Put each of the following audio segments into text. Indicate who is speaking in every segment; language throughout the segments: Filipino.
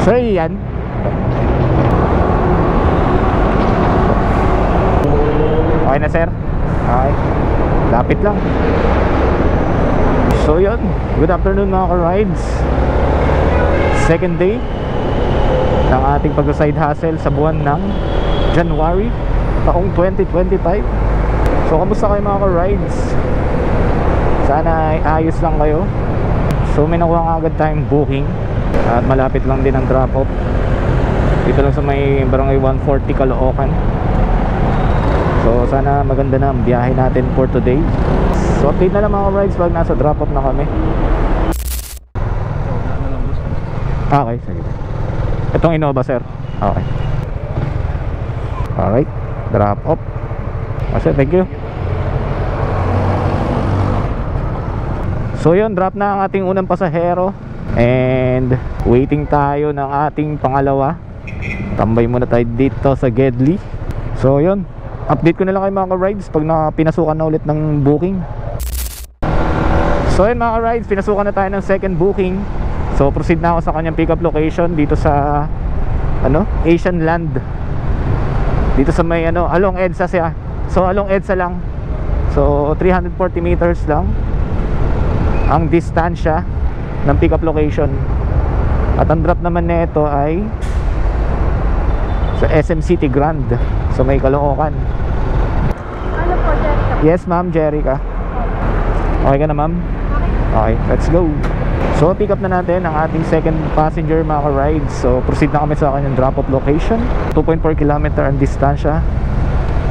Speaker 1: So yan. Okay na sir? Okay. Lapit lang. So yun, good afternoon mga ka-rides. Second day ng ating pag-side hustle sa buwan ng January taong 2025. So kamusta kayo mga ka-rides? Sana ay ayos lang kayo. So may nakuha nga agad tayong booking at malapit lang din ang drop off. Dito lang sa may barangay 140 Caloocan. So sana maganda na ang biyahe natin for today. So update na lang mga rides pag nasa drop off na kami. Okay, sige. Itong Innova sir. Okay. Alright, drop off. Sir, thank you. So yun, drop na ang ating unang pasahero. And waiting tayo ng ating pangalawa. Tambay muna tayo dito sa Gedli. So yun, update ko na lang kayo mga ka-rides pag pinasukan na ulit ng booking. So yun mga ka-rides, pinasukan na tayo ng second booking. So proceed na ako sa kanyang pick up location dito sa Asian Land. Dito sa may along EDSA siya. So along EDSA lang. So 340 meters lang ang distansya ng pick up location. At ang drop naman nito ay sa SM City Grand, so may Caloocan.
Speaker 2: Ano po, Jerica?
Speaker 1: Yes ma'am, Jerica. Okay ka na ma'am? Okay, let's go. So pick up na natin ang ating second passenger mga ka-rides. So proceed na kami sa kanyang drop off location. 2.4 km ang distansya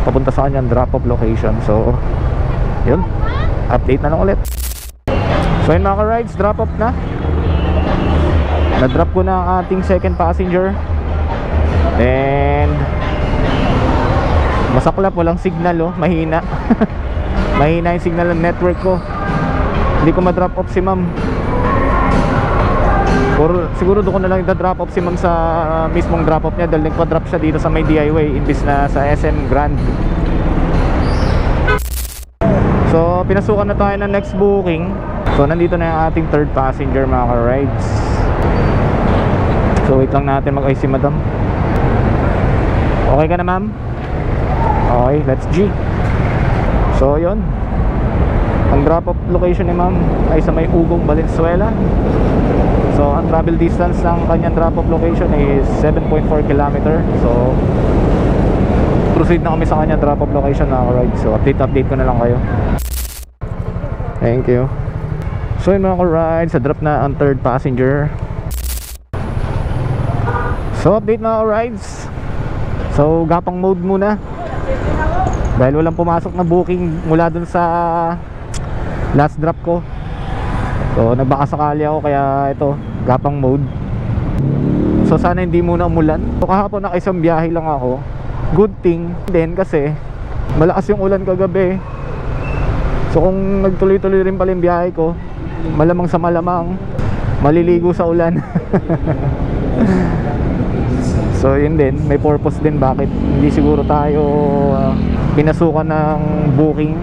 Speaker 1: papunta sa kanyang drop off location. So yun, update na lang ulit. So yun mga ka-rides, drop off na. Na-drop ko na ang ating second passenger. And masaklap, walang signal mahina. Mahina yung signal ng network ko. Hindi ko ma-drop off si ma'am. Siguro doon ko na lang i-drop off si ma'am sa mismong drop off niya, dahil nagpa-drop siya dito sa may DIY imbis na sa SM Grand. So pinasukan na tayo ng next booking. So nandito na yung ating third passenger mga ka-rides. So wait lang natin mag-ayos si madam. Okay ka na ma'am? Okay, let's G. So yun, ang drop off location ni ma'am ay sa may Ugong, Valenzuela. So ang travel distance ng kanyang drop off location is 7.4 km. So proceed na kami sa kanyang drop off location mga ka-rides. So update ko na lang kayo. Thank you. So yun mga ka-rides, sa drop na ang third passenger. So update mga ka-rides. So gapang mode muna dahil walang pumasok na booking mula dun sa last drop ko. So nagbakasakali ako, kaya ito, gapang mode. So sana hindi muna umulan. So kahapon nakaisang biyahe lang ako. Good thing din kasi malakas yung ulan kagabi. So kung nagtuloy-tuloy rin pala yung biyahe ko, malamang sa malamang maliligo sa ulan. So yun din, may purpose din bakit hindi siguro tayo pinasukan ng booking.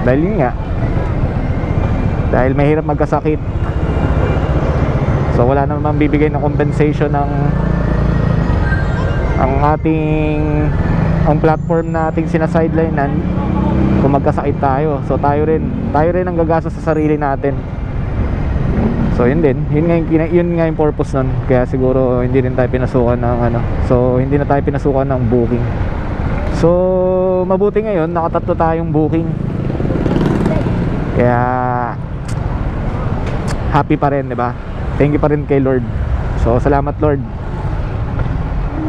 Speaker 1: Dahil yun nga, dahil mahirap magkasakit. So wala naman bibigay ng compensation ang platform na ating sinasidelinean kung magkasakit tayo. So tayo rin ang gagastos sa sarili natin. So yun din, yun nga yung purpose nun. Kaya siguro hindi rin tayo pinasukan ng so hindi na tayo pinasukan ng booking. So mabuti ngayon nakatatlo tayong booking. Kaya happy pa rin, 'di ba? Thank you pa rin kay Lord. So salamat Lord.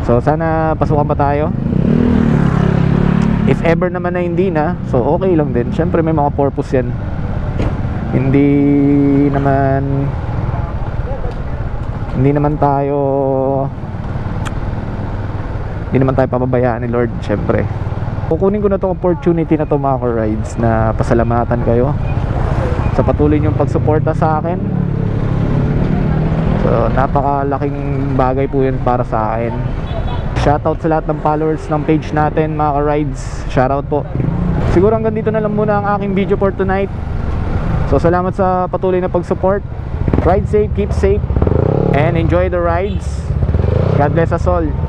Speaker 1: So sana pasukan pa tayo. If ever naman na hindi na, so okay lang din. Syempre may mga purpose yan. Hindi naman tayo papabayaan ni Lord, syempre. Kukunin ko na tong opportunity na to mga ka-rides na pasalamatan kayo sa patuloy niyong pagsuporta sa akin. So napakalaking bagay po yun para sa akin. Shoutout sa lahat ng followers ng page natin mga ka-rides. Shoutout po. Siguro hanggang dito na lang muna ang aking video for tonight. So salamat sa patuloy na pag-support. Ride safe, keep safe, And enjoy the rides. God bless us all.